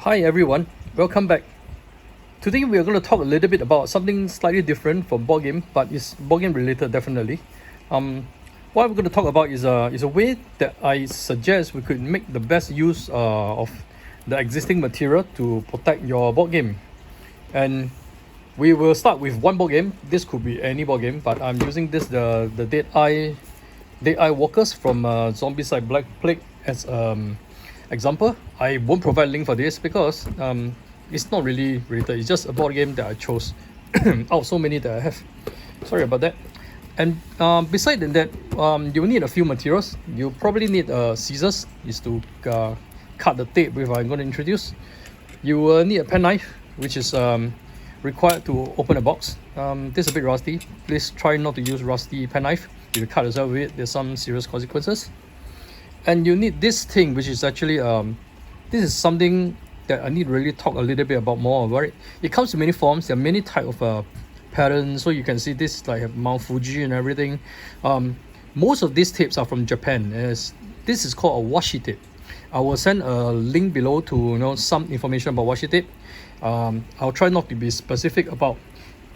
Hi everyone, welcome back. Today we are going to talk a little bit about something slightly different from board game, but it's board game related definitely. What we're going to talk about is a way that I suggest we could make the best use of the existing material to protect your board game. And we will start with one board game. This could be any board game, but I'm using this the Dead Eye Walkers from Zombicide Black Plague as example. I won't provide a link for this because it's not really related. It's just a board game that I chose out of so many that I have. Sorry about that. And besides that, you will need a few materials. You probably need scissors, is to cut the tape which I'm going to introduce. You will need a penknife, which is required to open a box. This is a bit rusty. Please try not to use rusty penknife. If you cut yourself with it, there's some serious consequences. And you need this thing, which is actually this is something that I need to really talk a little bit about it. It comes in many forms. There are many types of patterns. So you can see this like Mount Fuji and everything. Most of these tapes are from Japan. This is called a washi tape. I will send a link below to some information about washi tape. I'll try not to be specific about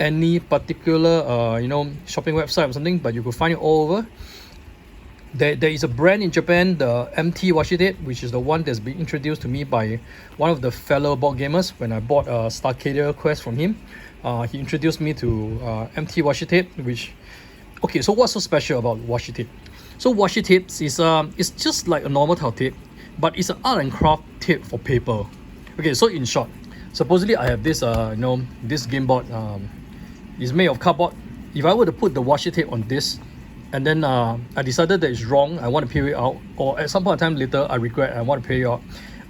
any particular shopping website or something, but you could find it all over. There is a brand in Japan, the MT Washi Tape, which is the one that's been introduced to me by one of the fellow board gamers when I bought a Starcadia Quest from him. He introduced me to MT Washi Tape, okay, so what's so special about washi tape? So washi tapes is it's just like a normal tile tape, but it's an art and craft tape for paper. Okay, so in short, supposedly I have this this game board is made of cardboard. If I were to put the washi tape on this, and then I decided that it's wrong, I want to peel it out, or at some point in time later I regret I want to peel it out,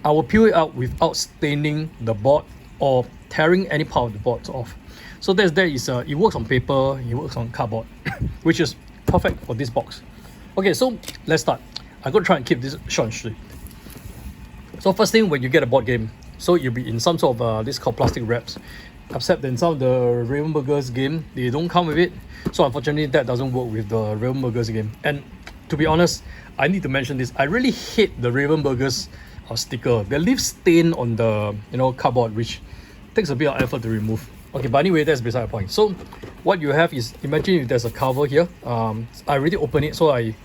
I will peel it out without staining the board or tearing any part of the board off. So it works on paper, it works on cardboard, which is perfect for this box. Okay, so let's start. I'm going to try and keep this short and sweet. So first thing, when you get a board game, so you'll be in some sort of this called plastic wraps. Except in some of the Raven Burgers game, they don't come with it. So unfortunately, that doesn't work with the Raven Burgers game. And to be honest, I need to mention this. I really hate the Raven Burgers sticker. They leave stain on the cardboard, which takes a bit of effort to remove. Okay, but anyway, that's beside the point. So what you have is, imagine if there's a cover here. I already opened it, so I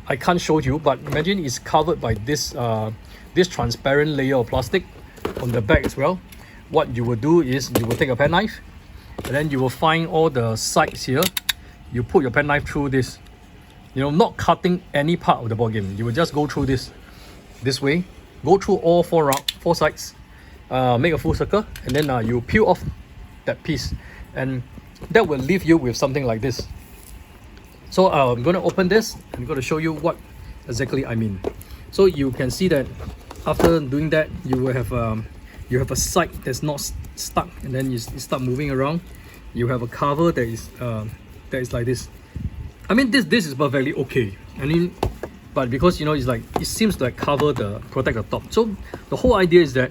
can't show you. But imagine it's covered by this this transparent layer of plastic on the back as well. What you will do is you will take a penknife, and then you will find all the sides here. You put your penknife through this, not cutting any part of the board game. You will just go through this way, go through all four sides, make a full circle, and then you peel off that piece, and that will leave you with something like this. So I'm going to open this. I'm going to show you what exactly I mean. So you can see that after doing that, you will have a side that's not stuck, and then you start moving around. You have a cover that is like this. I mean, this is perfectly okay. I mean, but because it's like, it seems to like protect the top. So the whole idea is that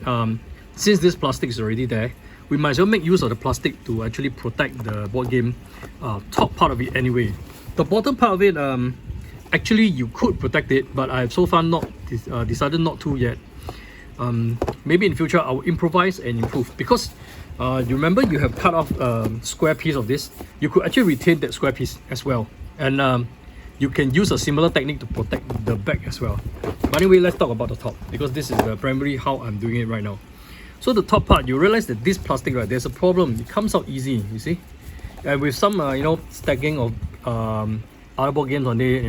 since this plastic is already there, we might as well make use of the plastic to actually protect the board game top part of it anyway. The bottom part of it, actually you could protect it, but I've so far not decided not to yet. Maybe in future I will improvise and improve, because you remember you have cut off a square piece of this. You could actually retain that square piece as well, and you can use a similar technique to protect the back as well. But anyway, let's talk about the top, because this is primarily how I'm doing it right now. So the top part, you realize that this plastic, right, there's a problem. It comes out easy, you see, and with some stacking of other board games on it,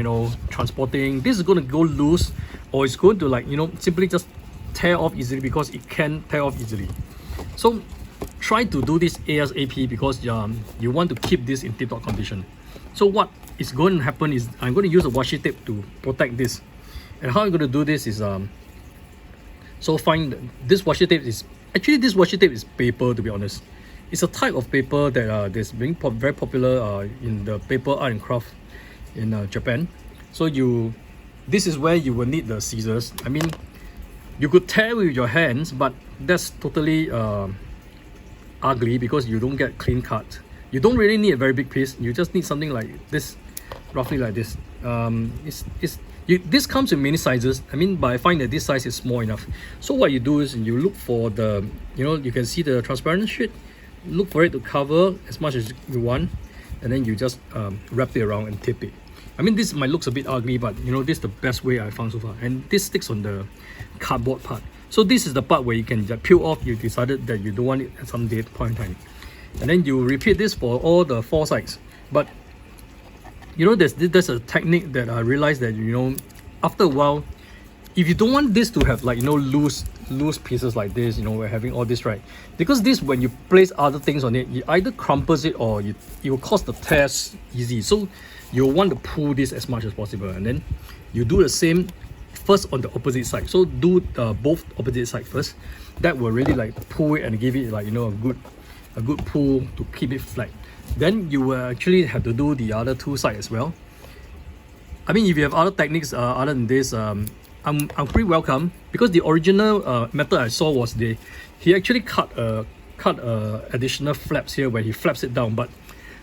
transporting, this is going to go loose, or it's going to like simply just tear off easily, because it can tear off easily. So try to do this ASAP, because you want to keep this in tip-top condition. So what is going to happen is I'm going to use a washi tape to protect this. And how I'm going to do this is so find this washi tape is actually, this washi tape is paper, to be honest. It's a type of paper that that's being very popular in the paper art and craft in Japan. So this is where you will need the scissors. I mean, you could tear with your hands, but that's totally ugly, because you don't get clean cut. You don't really need a very big piece. You just need something like this, roughly like this. This comes in many sizes. I mean, but I find that this size is small enough. So what you do is you look for the, you can see the transparent sheet. Look for it to cover as much as you want, and then you just wrap it around and tape it. I mean, this might looks a bit ugly, but this is the best way I found so far. And this sticks on the cardboard part. So this is the part where you can just peel off. You decided that you don't want it at some point in time, and then you repeat this for all the 4 sides. But there's a technique that I realized that after a while, if you don't want this to have like loose pieces like this, we're having all this, right? Because this, when you place other things on it, you either crumples it or it will cause the tears easy. So you'll want to pull this as much as possible, and then you do the same first on the opposite side. So do both opposite side first. That will really like pull it and give it like a good pull to keep it flat. Then you will actually have to do the other 2 sides as well. I mean, if you have other techniques other than this, I'm pretty welcome, because the original method I saw was he actually cut additional flaps here where he flaps it down, but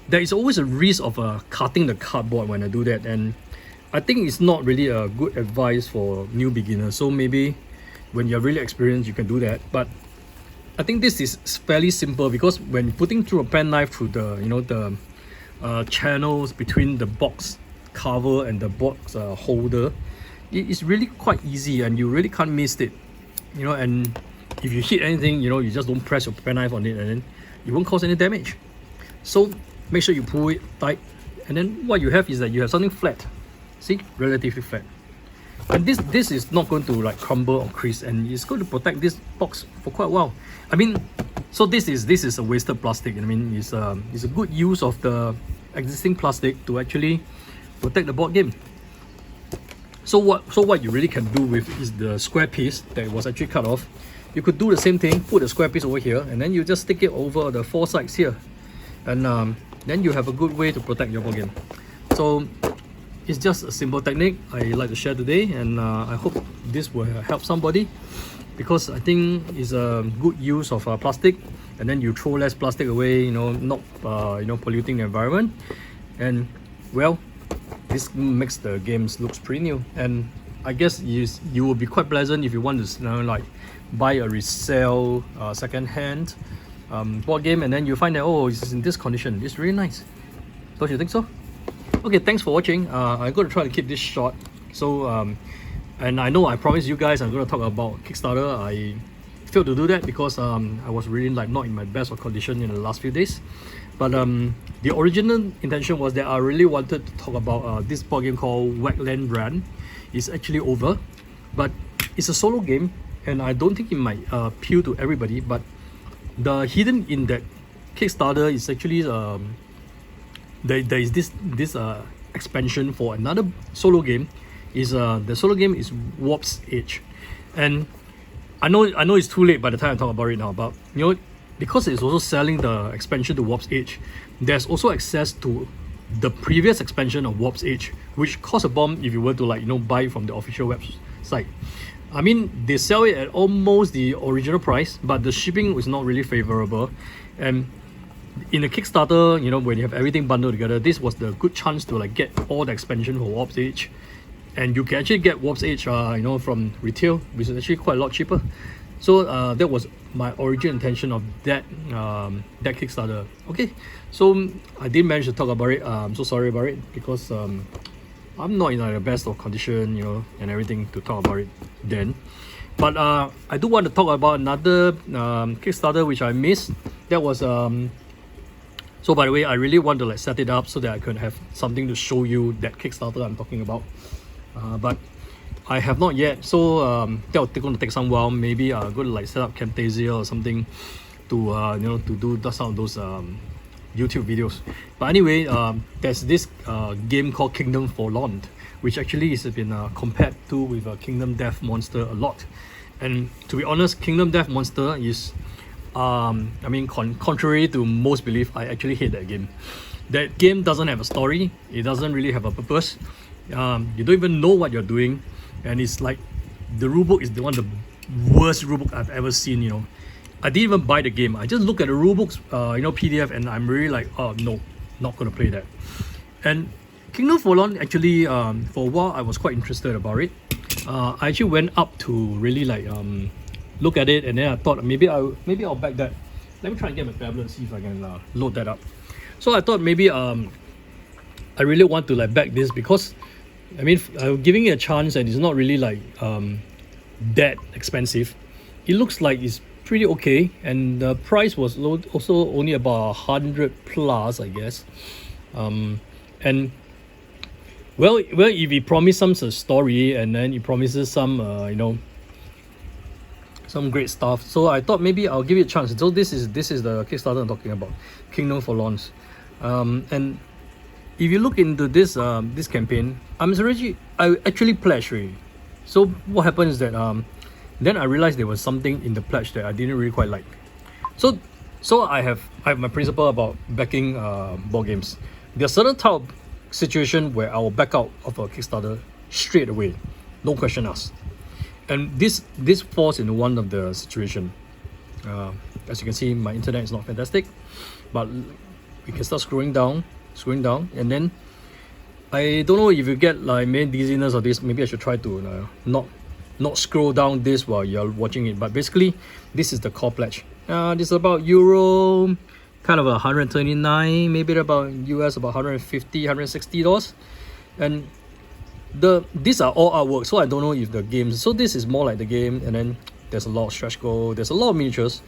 there is always a risk of cutting the cardboard when I do that, and I think it's not really a good advice for new beginners. So maybe when you're really experienced, you can do that. But I think this is fairly simple, because when putting through a penknife through the channels between the box cover and the box holder, it's really quite easy, and you really can't miss it. And if you hit anything, you just don't press your penknife on it, and then it won't cause any damage. So make sure you pull it tight, and then what you have is that you have something flat. See, relatively flat. And this is not going to like crumble or crease, and it's going to protect this box for quite a while. I mean, so this is a wasted plastic. I mean, it's a good use of the existing plastic to actually protect the board game. So what you really can do with is the square piece that was actually cut off. You could do the same thing, put the square piece over here, and then you just stick it over the 4 sides here, and then you have a good way to protect your board game. So it's just a simple technique I like to share today, and I hope this will help somebody, because I think it's a good use of plastic, and then you throw less plastic away, not polluting the environment, and well, this makes the games looks pretty new. And I guess you will be quite pleasant if you want to like buy a resale second-hand board game, and then you find that, oh, it's in this condition. It's really nice. Don't you think so? Okay, thanks for watching. I'm going to try to keep this short. So and I know I promised you guys I'm going to talk about Kickstarter. I failed to do that because I was really like not in my best of condition in the last few days. But the original intention was that I really wanted to talk about this board game called Wreakland Run. It's actually over, but it's a solo game, and I don't think it might appeal to everybody. But the hidden in that Kickstarter is actually there is this expansion for another solo game. The solo game is Warp's Edge, and I know it's too late by the time I talk about it now, but because it's also selling the expansion to Warp's Edge, there's also access to the previous expansion of Warp's Edge, which costs a bomb if you were to like buy it from the official website. I mean, they sell it at almost the original price, but the shipping is not really favorable. And in the Kickstarter, when you have everything bundled together, this was the good chance to like get all the expansion for Warp's Edge. And you can actually get Warp's Edge from retail, which is actually quite a lot cheaper. So that was my original intention of that Kickstarter. Okay, so I didn't manage to talk about it. I'm so sorry about it, because I'm not in the best of condition, and everything to talk about it then. But I do want to talk about another Kickstarter which I missed. That was so by the way, I really want to like set it up so that I can have something to show you that Kickstarter I'm talking about. But I have not yet, so that will going to take some while. Maybe I'm going to like set up Camtasia or something to to do some of those YouTube videos. But anyway, there's this game called Kingdom Forlorn, which actually has been compared to with Kingdom Death Monster a lot. And to be honest, Kingdom Death Monster is I mean, contrary to most belief, I actually hate that game. That game doesn't have a story. It doesn't really have a purpose. You don't even know what you're doing, and it's like the rulebook is one of the worst rulebook I've ever seen. I didn't even buy the game. I just look at the rulebooks, PDF, and I'm really like, oh no, not gonna play that. And Kingdom Forlorn actually, for a while I was quite interested about it. I actually went up to really like look at it, and then I thought maybe I'll back that. Let me try and get my tablet and see if I can load that up. So I thought maybe I really want to like back this because I mean giving it a chance, and it's not really like that expensive. It looks like it's pretty okay, and the price was also only about 100 plus, I guess. And well, if he promised some story, and then he promises some some great stuff, so I thought maybe I'll give it a chance. So this is the Kickstarter I'm talking about, Kingdom Forlorn. And if you look into this this campaign, I actually pledged already. So what happened is that then I realized there was something in the pledge that I didn't really quite like. So I have my principle about backing board games. There's certain type of situation where I will back out of a Kickstarter straight away, no question asked. And this falls into one of the situation. As you can see, my internet is not fantastic, but we can start scrolling down, and then I don't know if you get like main dizziness or this. Maybe I should try to not scroll down this while you're watching it. But basically, this is the core pledge. This is about Euro, kind of 129, maybe about US about 150, $160, and these are all artwork. So I don't know if the games. So this is more like the game, and then there's a lot of stretch goal. There's a lot of miniatures.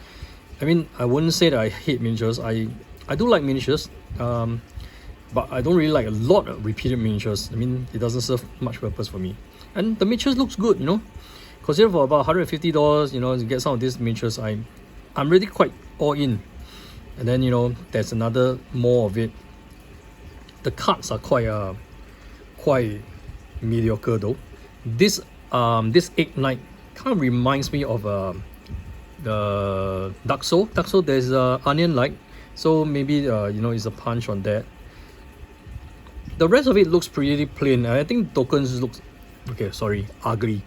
I mean, I wouldn't say that I hate miniatures. I do like miniatures, but I don't really like a lot of repeated miniatures. I mean, it doesn't serve much purpose for me. And the miniatures looks good, Consider for about $150, to get some of these miniatures, I'm really quite all in. And then there's another more of it. The cards are quite mediocre though. This Egg Knight kind of reminds me of the Dark Soul. There's onion like, so maybe it's a punch on that. The rest of it looks pretty plain. I think tokens looks ugly.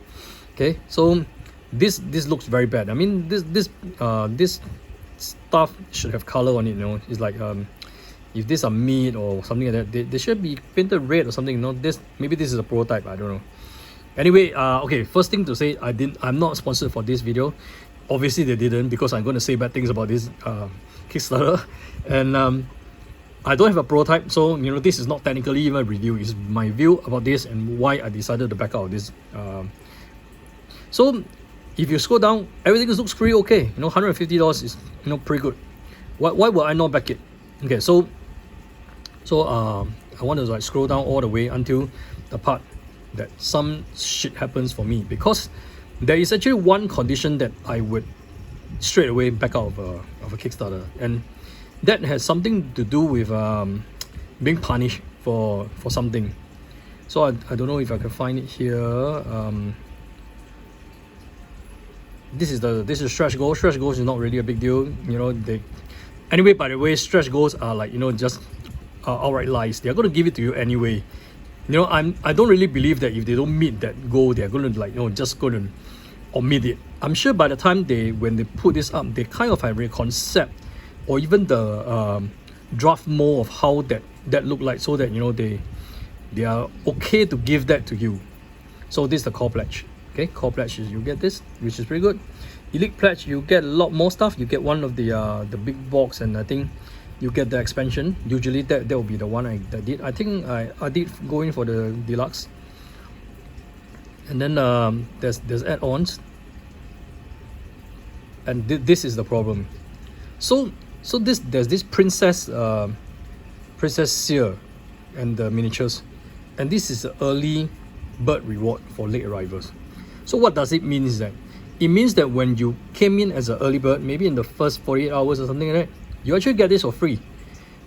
Okay, so this looks very bad. I mean, this stuff should have color on it. It's like if these are meat or something like that, they should be painted red or something. Maybe this is a prototype. I don't know. Anyway, okay. First thing to say, I'm not sponsored for this video. Obviously, they didn't, because I'm going to say bad things about this Kickstarter, and I don't have a prototype, so this is not technically even a review. It's my view about this and why I decided to back out of this. So if you scroll down, everything looks pretty okay. $150 is pretty good. Why would I not back it? Okay, so I want to like scroll down all the way until the part that some shit happens for me, because there is actually one condition that I would straight away back out of a Kickstarter, and that has something to do with being punished for something. So I don't know if I can find it here. This is stretch goals. Stretch goals is not really a big deal. Anyway, by the way, stretch goals are like just outright lies. They're going to give it to you anyway. I don't really believe that if they don't meet that goal, they're going to just going to omit it. I'm sure by the time when they put this up, they kind of have a concept or even the draft mold of how that look like, so that they are okay to give that to you. So this is the core pledge. Okay, core pledge is you get this, which is pretty good. Elite pledge, you get a lot more stuff. You get one of the big box, and I think you get the expansion. Usually that will be the one I did. I think I did go in for the deluxe. And then there's add-ons, and this is the problem. So there's this princess Seer and the miniatures, and this is the early bird reward for late arrivals. So what does it mean is that it means that when you came in as an early bird, maybe in the first 48 hours or something like that, you actually get this for free.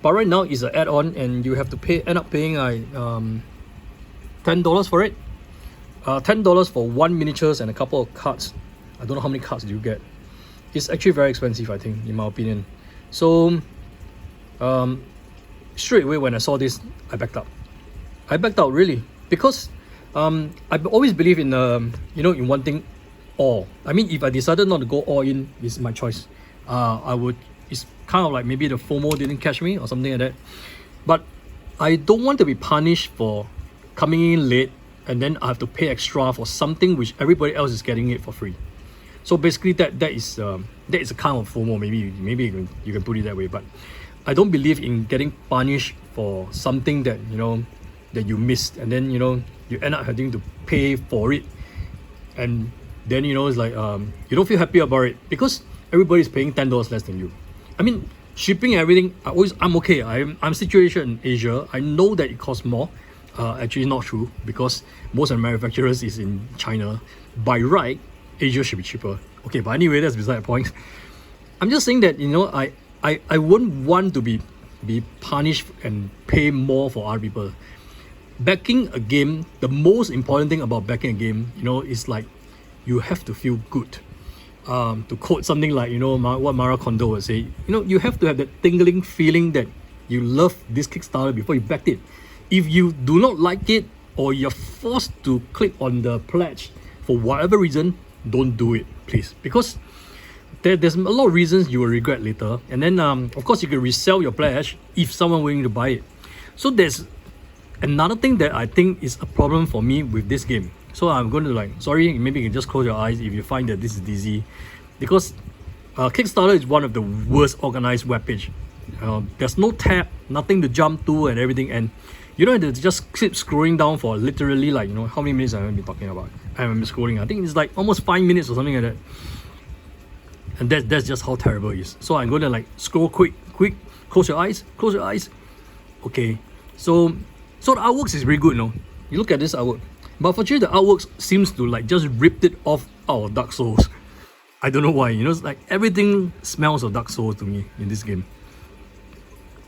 But right now it's an add-on, and you have to end up paying like $10 for it. $10 for one miniatures and a couple of cards. I don't know how many cards do you get. It's actually very expensive, I think, in my opinion. So straight away when I saw this, I backed out. I backed out really, because I've always believed in in one thing, all. I mean, if I decided not to go all in, it's my choice. I would. It's kind of like maybe the FOMO didn't catch me or something like that. But I don't want to be punished for coming in late and then I have to pay extra for something which everybody else is getting it for free. So basically that is a kind of FOMO. Maybe you can put it that way. But I don't believe in getting punished for something that that you missed, and then you end up having to pay for it, and then it's like you don't feel happy about it because everybody's paying $10 less than you. I mean, shipping and everything, I'm okay. I'm situated in Asia. I know that it costs more. Actually not true, because most of the manufacturers is in China. By right, Asia should be cheaper. Okay, but anyway, that's beside the point. I'm just saying that I wouldn't want to be punished and pay more for other people. Backing a game, the most important thing about backing a game, is like you have to feel good. To quote something like what Mara Kondo would say, you have to have that tingling feeling that you love this Kickstarter before you backed it. If you do not like it, or you're forced to click on the pledge for whatever reason, don't do it, please, because there's a lot of reasons you will regret later. And then of course you can resell your pledge if someone willing to buy it. So there's another thing that I think is a problem for me with this game. So I'm going to sorry, maybe you can just close your eyes if you find that this is dizzy, because Kickstarter is one of the worst organized webpage. There's no tab, nothing to jump to and everything, and you don't have to just keep scrolling down for literally how many minutes I haven't been talking about. I haven't been scrolling. I think it's like almost 5 minutes or something like that. And that's just how terrible it is. So I'm going to scroll quick, close your eyes. Okay, so the artworks is really good, You look at this artwork, but fortunately the artworks seems to just ripped it off out of Dark Souls. I don't know why. It's like everything smells of Dark Souls to me in this game.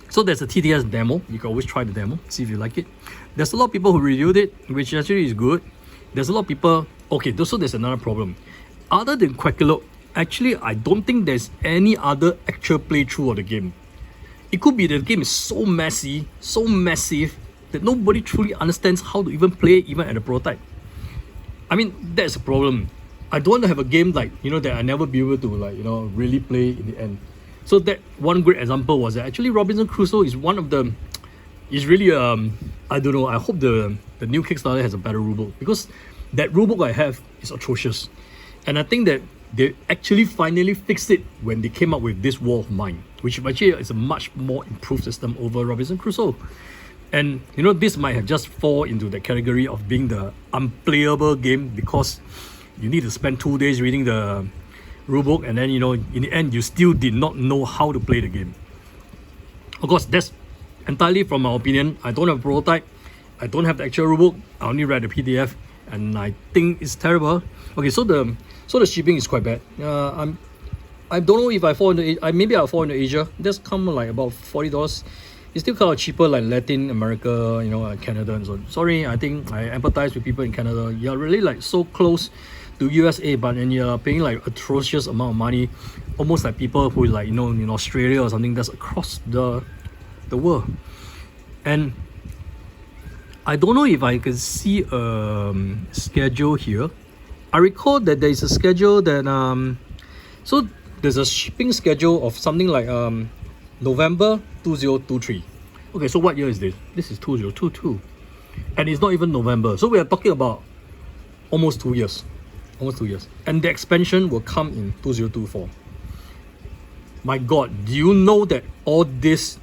So there's a TTS demo. You can always try the demo, see if you like it. There's a lot of people who reviewed it, which actually is good. There's a lot of people. Okay, so there's another problem. Other than Quackalo, actually I don't think there's any other actual playthrough of the game. It could be that the game is so messy, so massive, that nobody truly understands how to even play even at a prototype. I mean, that's a problem. I don't want to have a game that I never be able to really play in the end. So that one great example was that actually Robinson Crusoe is one of the, is really I don't know, I hope the new Kickstarter has a better rulebook, because that rulebook I have is atrocious. And I think that they actually finally fixed it when they came up with this Wall of Mine, which actually is a much more improved system over Robinson Crusoe. And this might have just fall into the category of being the unplayable game, because you need to spend 2 days reading the rulebook, and then in the end you still did not know how to play the game. Of course, that's entirely from my opinion. I don't have a prototype, I don't have the actual rulebook, I only read the PDF, and I think it's terrible. Okay, so the shipping is quite bad. I don't know if I fall into maybe I'll fall into Asia. That's come about $40. It's still kind of cheaper like Latin America, Canada and so on. Sorry, I think I empathize with people in Canada. You're really so close to USA, but then you're paying atrocious amount of money, almost like people who in Australia or something that's across the world. And I don't know if I can see a schedule here. I recall that there is a schedule that so there's a shipping schedule of something like November 2023. Okay, so what year is this? This is 2022, and it's not even November. So we are talking about almost 2 years. And the expansion will come in 2024. My God, do you know that all this,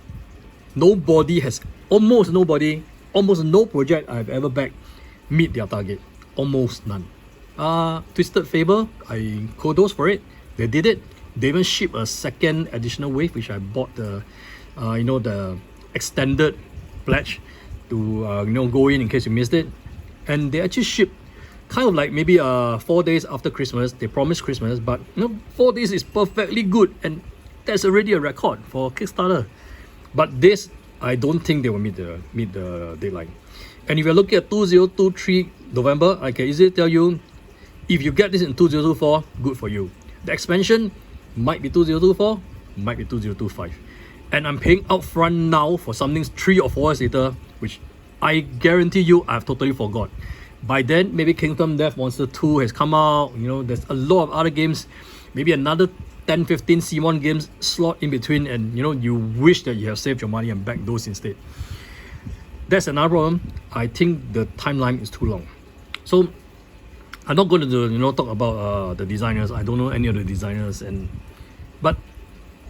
almost no project I've ever backed meet their target. Almost none. Twisted Fable, I kudos for it. They did it. They even shipped a second additional wave, which I bought the extended pledge to go in case you missed it. And they actually shipped kind of maybe 4 days after Christmas. They promised Christmas, but 4 days is perfectly good, and that's already a record for Kickstarter. But this, I don't think they will meet the deadline. And if you're looking at 2023 November, I can easily tell you, if you get this in 2024, good for you. The expansion might be 2024, might be 2025. And I'm paying upfront now for something 3 or 4 years later, which I guarantee you I've totally forgot. By then, maybe Kingdom Death Monster 2 has come out. There's a lot of other games, maybe another 10, 15 C1 games slot in between, and you wish that you have saved your money and backed those instead. that's another problem. I think the timeline is too long. So I'm not going to talk about the designers. I don't know any of the designers, but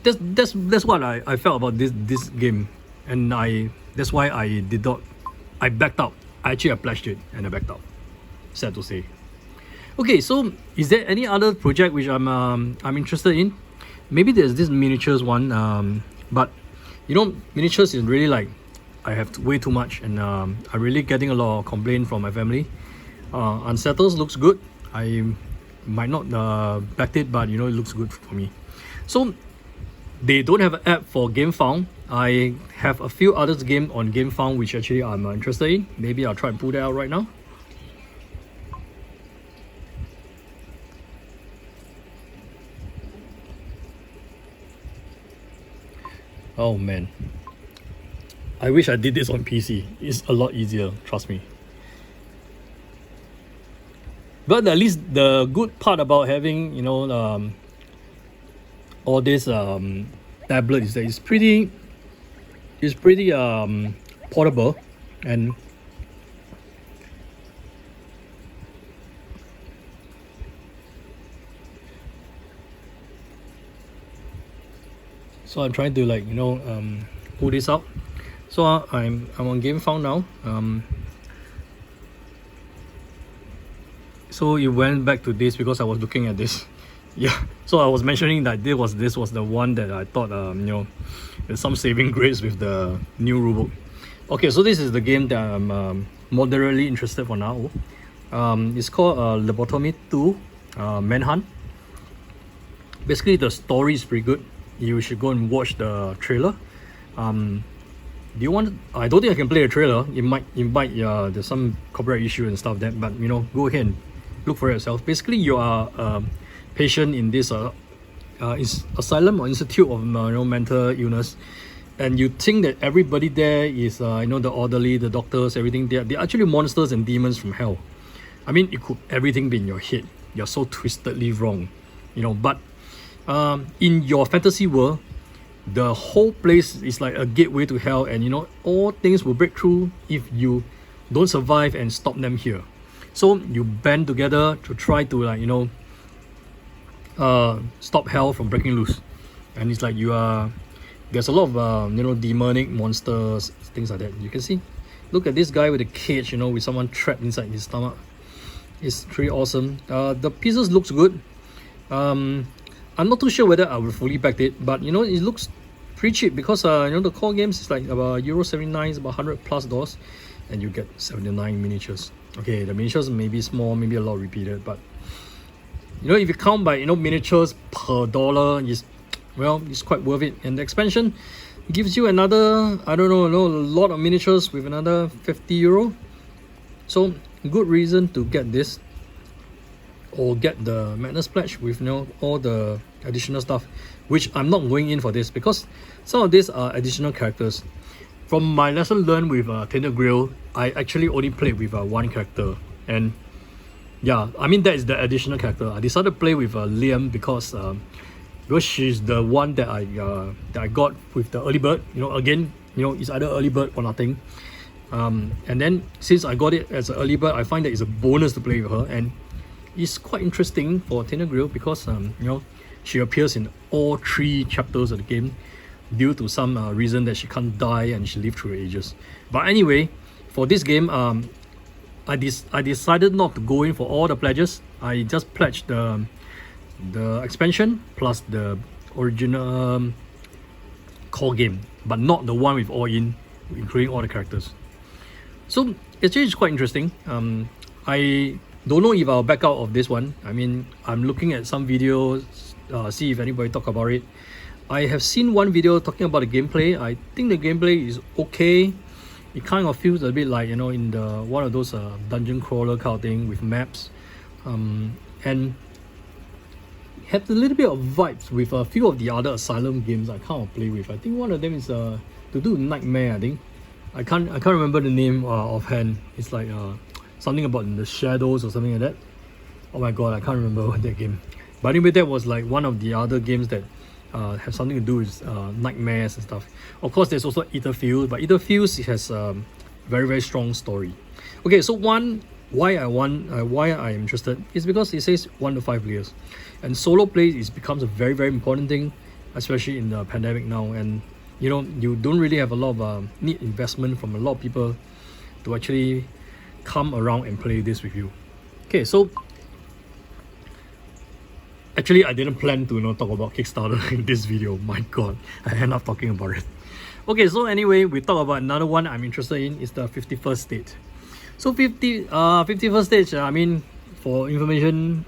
that's what I felt about this game, and that's why I backed out. I pledged it and I backed out. Sad to say. Okay, so is there any other project which I'm interested in? Maybe there's this miniatures one, but miniatures is really like I have way too much, and I'm really getting a lot of complaint from my family. Unsettles looks good. I might not back it, but it looks good for me. So they don't have an app for GameFound. I have a few others game on GameFound which actually I'm interested in. Maybe I'll try and pull that out right now. Oh man, I wish I did this on PC. It's a lot easier, trust me. But at least the good part about having all this tablet is that it's pretty portable, and so I'm trying to pull this out. So I'm on GameFound now. So it went back to this because I was looking at this. Yeah, so I was mentioning that this was the one that I thought there's some saving grace with the new rulebook. Okay, so this is the game that I'm moderately interested for now. It's called Lobotomy II, Manhunt. Basically, the story is pretty good. You should go and watch the trailer. Do you want? I don't think I can play a trailer. It might there's some copyright issue and stuff that, but go ahead and look for it yourself. Basically, you are a patient in this asylum or institute of mental illness, and you think that everybody there is the orderly, the doctors, everything. They're actually monsters and demons from hell. I mean, it could everything be in your head. You're so twistedly wrong, But in your fantasy world, the whole place is like a gateway to hell, and all things will break through if you don't survive and stop them here. So you band together to try to stop hell from breaking loose. And it's like there's a lot of demonic monsters, things like that. You can see, look at this guy with a cage, with someone trapped inside his stomach. It's pretty awesome. The pieces looks good. I'm not too sure whether I will fully back it, but it looks pretty cheap because the core games is like about €79, it's about $100+, and you get 79 miniatures. Okay, the miniatures may be small, maybe a lot repeated, but if you count by miniatures per dollar, it's quite worth it. And the expansion gives you another, I don't know, a lot of miniatures with another €50. So good reason to get this, or get the Madness Pledge with all the additional stuff, which I'm not going in for this because some of these are additional characters. From my lesson learned with Tainted Grail, I actually only played with one character, and yeah, I mean that is the additional character. I decided to play with Liam because she's the one that I got with the early bird. Again, it's either early bird or nothing. And then since I got it as an early bird, I find that it's a bonus to play with her, and it's quite interesting for Tainted Grail because she appears in all 3 chapters of the game due to some reason that she can't die and she lived through the ages. But anyway, for this game, I decided not to go in for all the pledges. I just pledged the expansion plus the original core game, but not the one with all in, including all the characters. So actually it's quite interesting. I don't know if I'll back out of this one. I mean, I'm looking at some videos, see if anybody talk about it. I have seen one video talking about the gameplay. I think the gameplay is okay. It kind of feels a bit like in the one of those dungeon crawler kind of thing with maps, and have a little bit of vibes with a few of the other Asylum games I kind of play with. I think one of them is to do with Nightmare. I think I can't remember the name offhand. It's like something about in the shadows or something like that. Oh my god, I can't remember that game. But anyway, that was like one of the other games that have something to do with nightmares and stuff. Of course, there's also Etherfield, but Etherfield has very, very strong story. Okay, so why I'm interested is because it says 1 to 5 players, and solo play becomes a very, very important thing, especially in the pandemic now. And you know, you don't really have a lot of need investment from a lot of people to actually come around and play this with you. Okay, so actually I didn't plan to talk about Kickstarter in this video. My god, I end up talking about it. Okay, so anyway, we talk about another one I'm interested in is the 51st stage. So 51st stage, I mean, for information,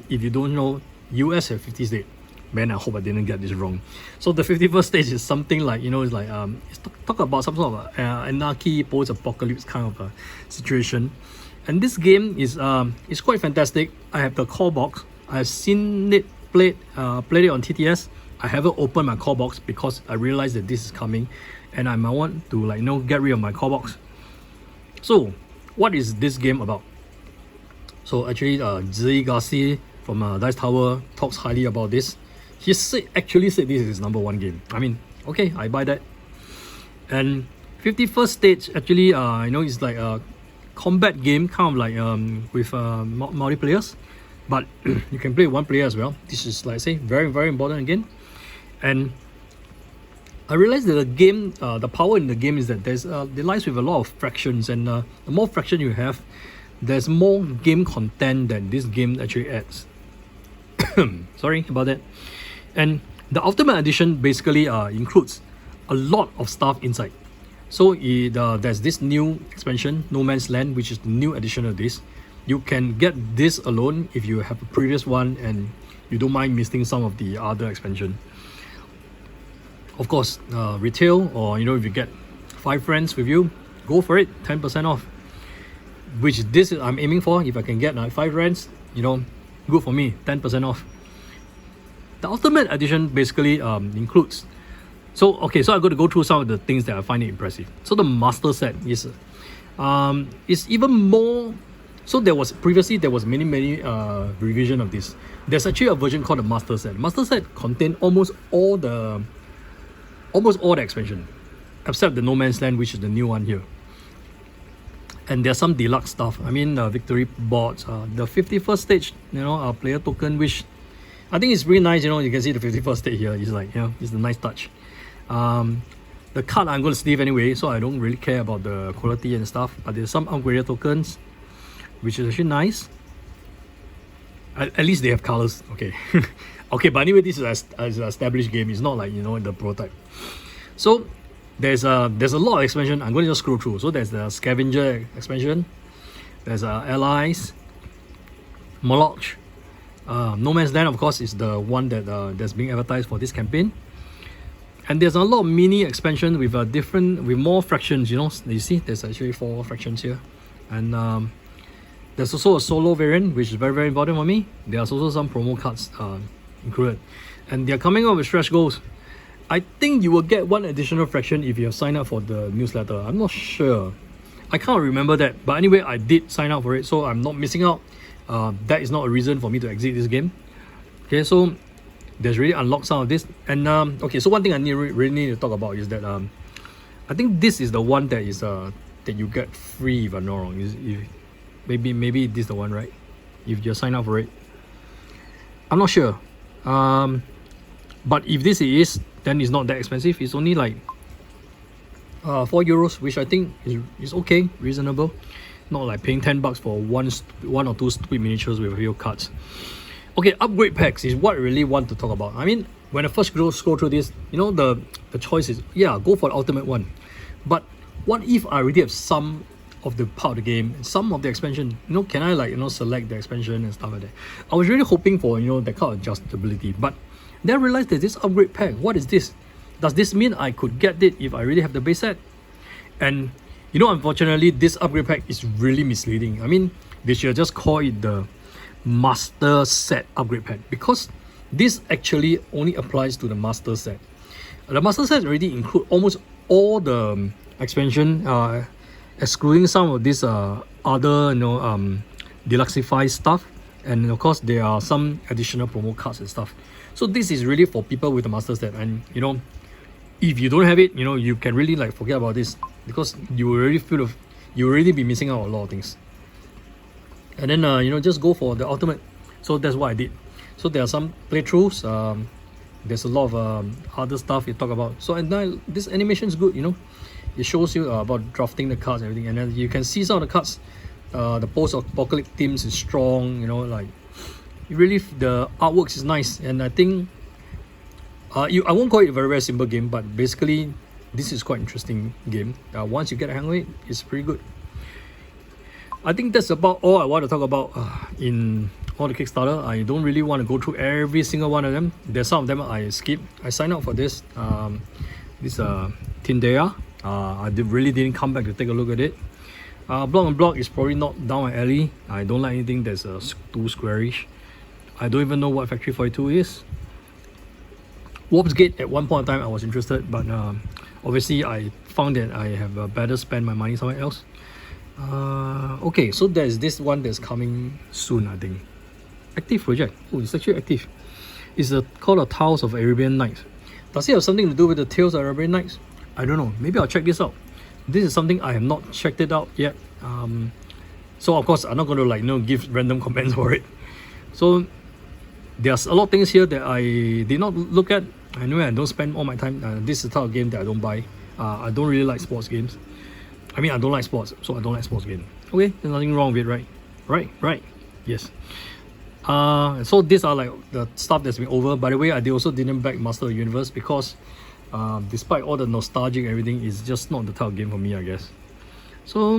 if you don't know, US have 50 states. Man, I hope I didn't get this wrong. So the 51st stage is something like, it's like, it's talk about some sort of anarchy, post-apocalypse kind of a situation. And this game is quite fantastic. I have the core box. I've seen it played it on TTS. I haven't opened my core box because I realized that this is coming, and I might want to get rid of my core box. So, what is this game about? So actually, Z Garcia from Dice Tower talks highly about this. He actually said this is his #1 game. I mean, okay, I buy that. And 51st stage actually, it's like a combat game, kind of like with multiplayers, but you can play one player as well. This is, like I say, very, very important again. And I realized that the game, the power in the game is that it lies with a lot of fractions, and the more fraction you have, there's more game content that this game actually adds. Sorry about that. And the Ultimate Edition basically includes a lot of stuff inside. So there's this new expansion, No Man's Land, which is the new edition of this. You can get this alone if you have a previous one and you don't mind missing some of the other expansion. Of course, retail, or if you get 5 friends with you, go for it, 10% off. Which I'm aiming for. If I can get 5 friends, good for me, 10% off. The Ultimate Edition basically includes. So I'm going to go through some of the things that I find it impressive. So the Master Set is even more. So there was many revision of this. There's actually a version called the Master Set. Master Set contained almost all the expansion, except the No Man's Land, which is the new one here. And there's some deluxe stuff. I mean, victory boards, the 51st stage, player token, which I think is really nice. You can see the 51st stage here. It's like, it's a nice touch. The card I'm going to sleeve anyway, so I don't really care about the quality and stuff. But there's some upgraded tokens, which is actually nice. At least they have colors. Okay. Okay, but anyway, this is an established game. It's not like the prototype. So there's a lot of expansion. I'm going to just scroll through. So there's the Scavenger expansion. There's Allies, Moloch. No Man's Land, of course, is the one that's being advertised for this campaign. And there's a lot of mini expansion with with more fractions. You see, there's actually 4 fractions here, and there's also a solo variant, which is very, very important for me. There's also some promo cards included, and they're coming up with stretch goals. I think you will get 1 additional fraction if you have signed up for the newsletter. I'm not sure. I can't remember that, but anyway, I did sign up for it, so I'm not missing out. That is not a reason for me to exit this game. Okay, so there's really unlocked some of this. And okay, so one thing I really need to talk about is that I think this is the one that is that you get free, if I'm not wrong. Maybe this is the one, right? If you sign up for it, I'm not sure. But if this is, then it's not that expensive. It's only like €4, which I think is okay, reasonable. Not like paying $10 for one or two stupid miniatures with a few cards. Okay, upgrade packs is what I really want to talk about. I mean, when I first scroll through this, the choice is, go for the ultimate one. But what if I already have some of the part of the game, some of the expansion? Can I select the expansion and stuff like that? I was really hoping for that kind of adjustability, but then I realized that this upgrade pack, what is this? Does this mean I could get it if I really have the base set? And unfortunately, this upgrade pack is really misleading. I mean, they should just call it the Master Set upgrade pack, because this actually only applies to the Master Set. The Master Set already include almost all the expansion, excluding some of this other deluxified stuff, and of course there are some additional promo cards and stuff. So this is really for people with the Master Set, and if you don't have it, you can really forget about this, because you already feel you'll really be missing out on a lot of things. And then you know, just go for the ultimate. So that's what I did. So there are some playthroughs. There's a lot of other stuff you talk about. So and now this animation is good, you know. It shows you about drafting the cards and everything, and then you can see some of the cards. The post-apocalypse themes is strong, you know, like really the artwork is nice, and I think I won't call it a very simple game, but basically this is quite interesting game. Once you get a hang of it, it's pretty good. I think that's about all I want to talk about in all the Kickstarter. I don't really want to go through every single one of them. There's some of them I skip. I signed up for this Tindaya. I really didn't come back to take a look at it. Block and Block is probably not down my alley. I don't like anything that's too squarish. I don't even know what Factory 42 is. Warp's Gate, at one point in time I was interested, but obviously I found that I have better spend my money somewhere else. Okay, so there's this one that's coming soon, I think. Active project. Oh, it's actually active. It's called the Tales of Arabian Nights. Does it have something to do with the Tales of Arabian Nights? I don't know. Maybe I'll check this out. This is something I have not checked it out yet. So of course I'm not going to like give random comments for it. So there's a lot of things here that I did not look at. Anyway, I don't spend all my time. This is the type of game that I don't buy. I don't really like sports games. I mean, I don't like sports, so I don't like sports games. Okay, there's nothing wrong with it, right? Right. Yes. So these are like the stuff that's been over. By the way, I also didn't back Master of the Universe because despite all the nostalgic and everything, it's just not the type of game for me, I guess. So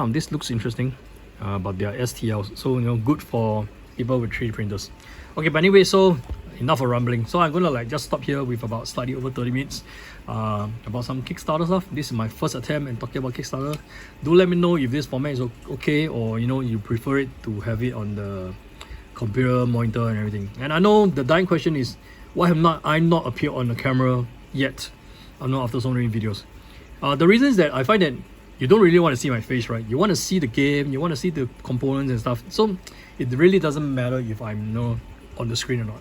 this looks interesting, but they are STLs, so good for people with 3D printers. Okay, but anyway, so enough of rambling. So I'm gonna like just stop here with about slightly over 30 minutes about some Kickstarter stuff. This is my first attempt in talking about Kickstarter. Do let me know if this format is okay, or you prefer it to have it on the computer monitor and everything. And I know the dying question is, why have I not appeared on the camera yet? I know, after so many videos. The reason is that I find that you don't really want to see my face, right? You want to see the game, you want to see the components and stuff. So it really doesn't matter if I'm on the screen or not.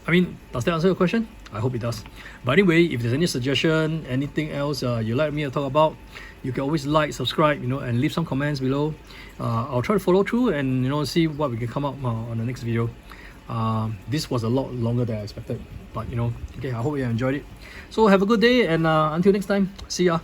I mean, does that answer your question? I hope it does. But anyway, if there's any suggestion, anything else you'd like me to talk about, you can always like, subscribe, and leave some comments below. I'll try to follow through and see what we can come up on the next video. This was a lot longer than I expected, but okay, I hope you enjoyed it. So have a good day, and until next time, see ya.